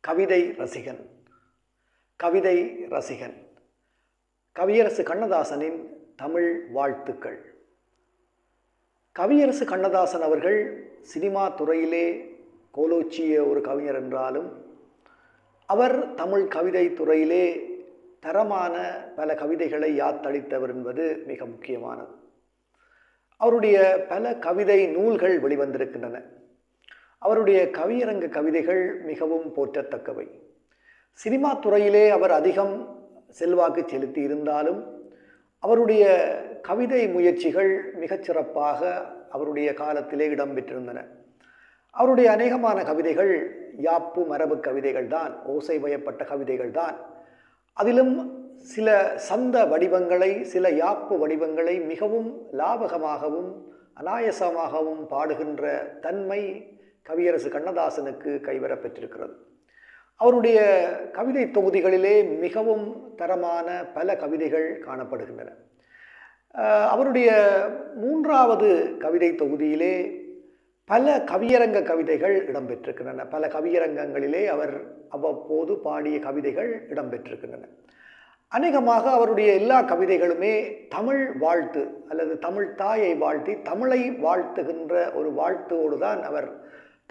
கவிதை ரசிகன். கவிதை ரசிகன் கவியரசு கண்ணதாசனின் தமிழ் வாழ்த்துக்கள். கவியரசு கண்ணதாசன் அவர்கள் சினிமா துறையிலே கோலோச்சிய ஒரு கவிஞர் என்றாலும் அவர் தமிழ் கவிதை துறையிலே தரமான பல கவிதைகளை யாத்தளித்தவர் என்பது மிக முக்கியமானது. அவருடைய பல கவிதை நூல்கள் வெளிவந்திருக்கின்றன. அவருடைய கவியரங்க கவிதைகள் மிகவும் போற்றத்தக்கவை. சினிமா துறையிலே அவர் அதிகம் செல்வாக்கு செலுத்தி இருந்தாலும் அவருடைய கவிதை முயற்சிகள் மிகச்சிறப்பாக அவருடைய காலத்திலே இடம்பெற்றிருந்தன. அவருடைய அநேகமான கவிதைகள் யாப்பு மரபு கவிதைகள் தான், ஓசை வயப்பட்ட கவிதைகள் தான். அதிலும் சில சந்த வடிவங்களை, சில யாப்பு வடிவங்களை மிகவும் லாபகமாகவும் அநாயசமாகவும் பாடுகின்ற தன்மை கவியரசு கண்ணதாசனுக்கு கைவரப்பெற்றிருக்கிறது. அவருடைய கவிதை தொகுதிகளிலே மிகவும் தரமான பல கவிதைகள் காணப்படுகின்றன. அவருடைய 3வது கவிதை தொகுதியிலே பல கவியரங்க கவிதைகள் இடம்பெற்றிருக்கின்றன. பல கவியரங்கங்களிலே அவர் அவ்வப்போது பாடிய கவிதைகள் இடம்பெற்றிருக்கின்றன. அநேகமாக அவருடைய எல்லா கவிதைகளுமே தமிழ் வாழ்த்து அல்லது தமிழ் தாயை வாழ்த்தி தமிழை வாழ்த்துகின்ற ஒரு வாழ்த்தோடு தான் அவர்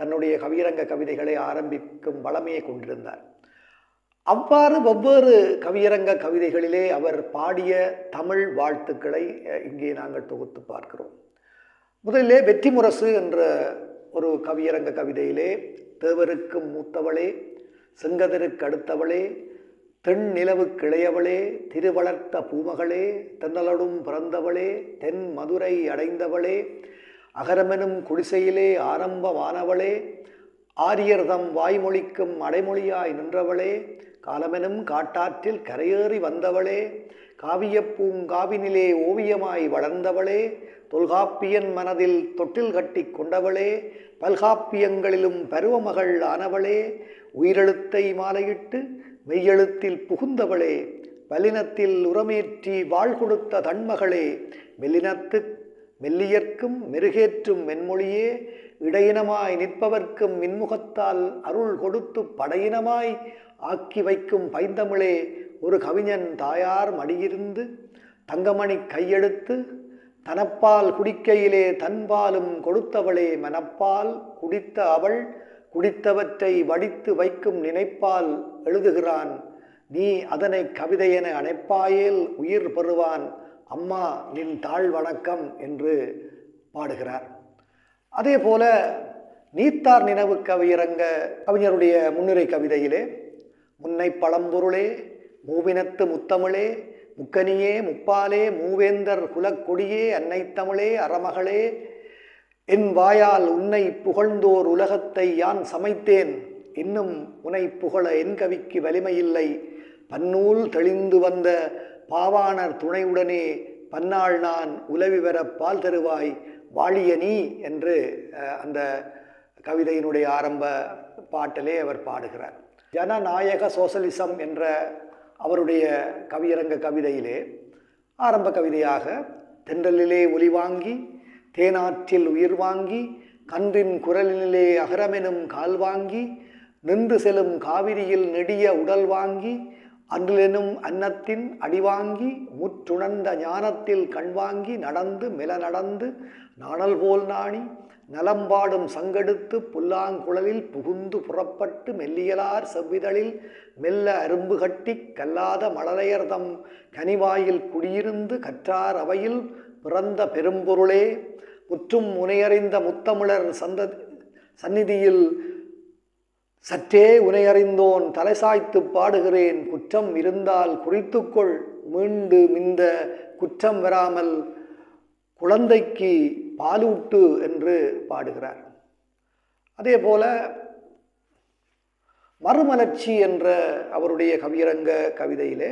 தன்னுடைய கவியரங்க கவிதைகளை ஆரம்பிக்கும் வளமையை கொண்டிருந்தார். அவ்வாறு வெவ்வேறு கவியரங்க கவிதைகளிலே அவர் பாடிய தமிழ் வாழ்த்துக்களை இங்கே நாங்கள் தொகுத்து பார்க்கிறோம். முதலிலே வெற்றி முரசு என்ற ஒரு கவியரங்க கவிதையிலே தேவருக்கு மூத்தவளே, செங்கதருக்கு அடுத்தவளே, தென் நிலவு கிளையவளே, திருவளர்த்த பூமகளே, தென்னலடும் பிறந்தவளே, தென் மதுரை அடைந்தவளே, அகரமெனும் குடிசையிலே ஆரம்பமானவளே, ஆரியர்தம் வாய்மொழிக்கும் அடைமொழியாய் நின்றவளே, காலமெனும் காட்டாற்றில் கரையேறி வந்தவளே, காவியப்பூங்காவினிலே ஓவியமாய் வளர்ந்தவளே, தொல்காப்பியன் மனதில் தொட்டில் கட்டி கொண்டவளே, பல்காப்பியங்களிலும் பருவமகள் ஆனவளே, உயிரெழுத்தை மாலையிட்டு மெய்யெழுத்தில் புகுந்தவளே, வல்லினத்தில் உரமேற்றி வாழ் கொடுத்த தன்மகளே, மெல்லினத்து மெல்லியர்க்கும் மெருகேற்றும் மென்மொழியே, இடையினமாய் நிற்பவர்க்கும் மின்முகத்தால் அருள் கொடுத்து படையினமாய் ஆக்கி வைக்கும் பைந்தமிழே, ஒரு கவிஞன் தாயார் மடியிருந்து தங்கமணி கையெடுத்து தனப்பால் குடிக்கையிலே தன்பாலும் கொடுத்தவளே, மனப்பால் குடித்த அவள் குடித்தவற்றை வடித்து வைக்கும் நினைப்பால் எழுதுகிறான், நீ அதனை கவிதையென அணைப்பாயேல் உயிர் பெறுவான், அம்மா நின் தாழ் வணக்கம் என்று பாடுகிறார். அதே போல நீத்தார் நினைவு கவியரங்க கவிஞருடைய முன்னுரை கவிதையிலே முன்னை பழம்பொருளே, மூவினத்து முத்தமிழே, முக்கனியே முப்பாலே, மூவேந்தர் குலக்கொடியே, அன்னை தமிழே, அறமகளே, என் வாயால் உன்னை புகழ்ந்தோர் உலகத்தை யான் சமைத்தேன், இன்னும் உனை புகழ என் கவிக்கு வலிமையில்லை, பன்னூல் தெளிந்து வந்த பாவாணர் துணையுடனே பன்னாள் நான் உலவி வர பால் தருவாய் வாழிய நீ என்று அந்த கவிதையினுடைய ஆரம்ப பாட்டிலே அவர் பாடுகிறார். ஜனநாயக சோசலிசம் என்ற அவருடைய கவியரங்க கவிதையிலே ஆரம்ப கவிதையாக தென்றலிலே ஒலி வாங்கி தேனாற்றில் உயிர் வாங்கி கன்றின் குரலினிலே அகரமெனும் கால் வாங்கி நின்று செல்லும் காவிரியில் நெடிய உடல் வாங்கி அன்றிலெனும் அன்னத்தின் அடிவாங்கி முற்றுணர்ந்த ஞானத்தில் கண்வாங்கி நடந்து மெல நடந்து நாணல் போல் நாணி நலம்பாடும் சங்கெடுத்து புல்லாங்குழலில் புகுந்து புறப்பட்டு மெல்லியலார் செவ்விதழில் மெல்ல அரும்பு கட்டி கல்லாத மழலையர்தம் கனிவாயில் குடியிருந்து கற்றார் அவையில் பிறந்த பெரும்பொருளே, முற்றும் முனையறிந்த முத்தமிழர் சந்நிதியில் சற்றே உனையறிந்தோன் தலை சாய்த்து பாடுகிறேன், குற்றம் இருந்தால் குறித்துக்கொள், மீண்டும் இந்த குற்றம் வராமல் குழந்தைக்கு பாலூட்டு என்று பாடுகிறார். அதே போல மறுமலர்ச்சி என்ற அவருடைய கவியரங்க கவிதையிலே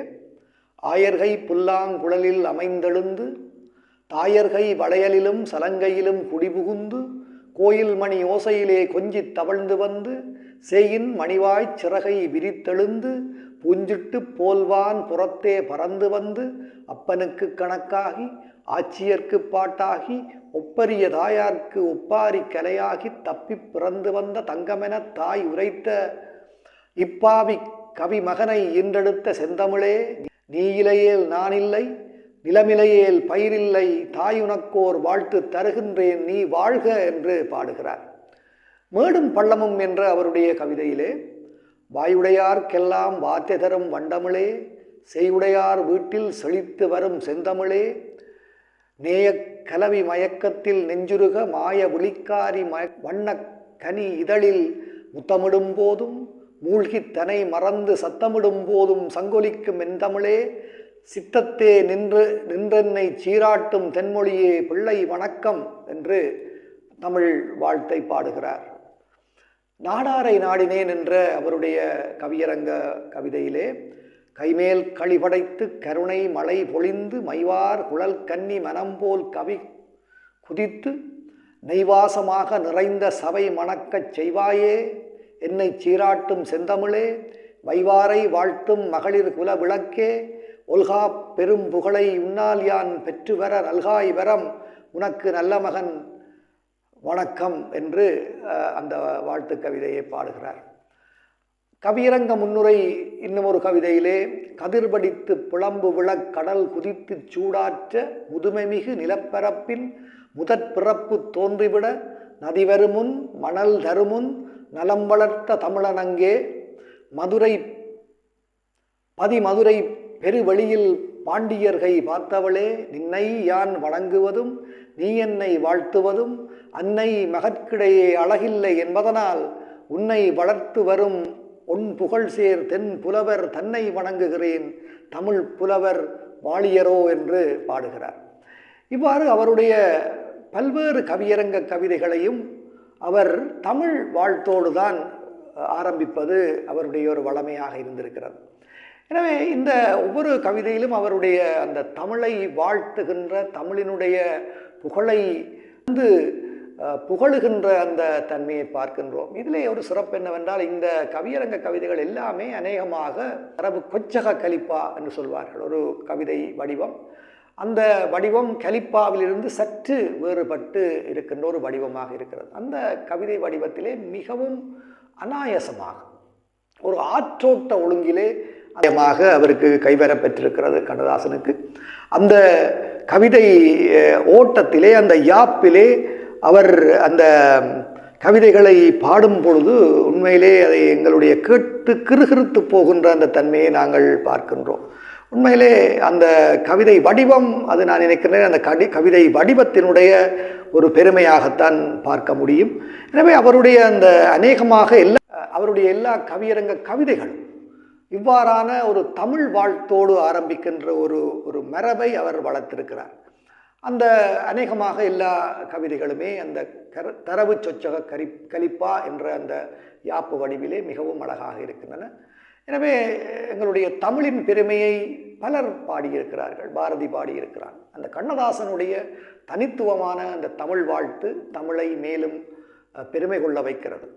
ஆயர்கை புல்லாங்குழலில் அமைந்தெழுந்து தாயர்கை வளையலிலும் சலங்கையிலும் குடிபுகுந்து கோயில் மணி ஓசையிலே கொஞ்சித் தவழ்ந்து வந்து சேயின் மணிவாய்ச் சிறகை விரித்தெழுந்து பூஞ்சிட்டு போல்வான் புறத்தே பறந்து வந்து அப்பனுக்கு கணக்காகி ஆட்சியர்க்கு பாட்டாகி ஒப்பரிய தாயார்க்கு ஒப்பாரி கலையாகி தப்பி பிறந்து வந்த தங்கமென தாய் உரைத்த இப்பாவி கவி மகனை ஈன்றெடுத்த செந்தமிழே, நீ இலையேல் நான் இல்லை, நிலமிலையேல் பயிரில்லை, தாயுனக்கோர் வாழ்த்து தருகின்றேன் நீ வாழ்க என்று பாடுகிறார். மேடும் பள்ளமும் என்ற அவருடைய கவிதையிலே, வாயுடையார்க்கெல்லாம் வாத்திய தரும் வண்டமிழே, செய்யுடையார் வீட்டில் செழித்து வரும் செந்தமிழே, நேயக் கலவி மயக்கத்தில் நெஞ்சுருக மாய விழிக்காரி வண்ணக் கனி இதழில் முத்தமிடும் போதும் மூழ்கித்தனை மறந்து சத்தமிடும் போதும் சங்கொலிக்கும் எந்தமிழே, சித்தத்தே நின்றென்னை சீராட்டும் தென்மொழியே பிள்ளை வணக்கம் என்று தமிழ் வாழ்த்தை பாடுகிறார். நாடாரை நாடினேன் என்ற அவருடைய கவியரங்க கவிதையிலே, கைமேல் களிபடைத்து கருணை மழை பொழிந்து மைவார் குழல் கன்னி மனம்போல் கவி குதித்து நெய்வாசமாக நிறைந்த சபை மணக்கச் செய்வாயே, என்னை சீராட்டும் செந்தமிழே, வைவாரை வாழ்த்தும் மகளிர் குல விளக்கே, ஒல்கா பெரும் புகழை உன்னால் யான் பெற்றுவர நல்காய் வரம் உனக்கு நல்ல மகன் வணக்கம் என்று அந்த வாழ்த்து கவிதையை பாடுகிறார். கவியரங்க முன்னுரை இன்னும் ஒரு கவிதையிலே, கதிர்படித்து புலம்பு விளக் கடல் குதித்து சூடாற்ற முதுமைமிகு நிலப்பரப்பின் முதற் பிறப்பு தோன்றிவிட நதி வருமுன் மணல் தருமுன் நலம் வளர்த்த தமிழனங்கே, மதுரை பதிமதுரை பெருவெளியில் பாண்டியர்கை பார்த்தவளே, நின்னை யான் வணங்குவதும் நீ என்னை வாழ்த்துவதும் அன்னை மகற்கிடையே அழகில்லை என்பதனால் உன்னை வளர்த்து வரும் உன் புகழ் சேர் தென் புலவர் தன்னை வணங்குகிறேன் தமிழ் புலவர் வாழியரோ என்று பாடுகிறார். இவ்வாறு அவருடைய பல்வேறு கவியரங்க கவிதைகளையும் அவர் தமிழ் வாழ்த்தோடு தான் ஆரம்பிப்பது அவருடைய ஒரு வளமையாக இருந்திருக்கிறது. எனவே இந்த ஒவ்வொரு கவிதையிலும் அவருடைய அந்த தமிழை வாழ்த்துகின்ற, தமிழினுடைய புகழை வந்து புகழுகின்ற அந்த தன்மையை பார்க்கின்றோம். இதிலே ஒரு சிறப்பு என்னவென்றால், இந்த கவியரங்க கவிதைகள் எல்லாமே அநேகமாக அரபு கொச்சக கலிப்பா என்று சொல்வார்கள், ஒரு கவிதை வடிவம். அந்த வடிவம் கலிப்பாவிலிருந்து சற்று வேறுபட்டு இருக்கின்ற ஒரு வடிவமாக இருக்கிறது. அந்த கவிதை வடிவத்திலே மிகவும் அநாயசமாக ஒரு ஆற்றோட்ட ஒழுங்கிலே அதிகமாக அவருக்கு கைவரப்பெற்றிருக்கிறது கண்ணதாசனுக்கு. அந்த கவிதை ஓட்டத்திலே, அந்த யாப்பிலே அவர் அந்த கவிதைகளை பாடும் பொழுது உண்மையிலே அதை எங்களுடைய கேட்டு கிறுகிறுத்து போகின்ற அந்த தன்மையை நாங்கள் பார்க்கின்றோம். உண்மையிலே அந்த கவிதை வடிவம், அது நான் நினைக்கிறேன் அந்த கவிதை வடிவத்தினுடைய ஒரு பெருமையாகத்தான் பார்க்க முடியும். எனவே அவருடைய அந்த அநேகமாக அவருடைய எல்லா கவியரங்க கவிதைகளும் இவ்வாறான ஒரு தமிழ் வாழ்த்தோடு ஆரம்பிக்கின்ற ஒரு மரபை அவர் வளர்த்திருக்கிறார். அந்த அநேகமாக எல்லா கவிதைகளுமே அந்த தரவு சொச்சக கலிப்பா என்ற அந்த யாப்பு வடிவிலே மிகவும் அழகாக இருக்கின்றன. எனவே எங்களுடைய தமிழின் பெருமையை பலர் பாடியிருக்கிறார்கள். பாரதி பாடியிருக்கிறார். அந்த கண்ணதாசனுடைய தனித்துவமான அந்த தமிழ் வாழ்த்து தமிழை மேலும் பெருமை கொள்ள வைக்கிறது.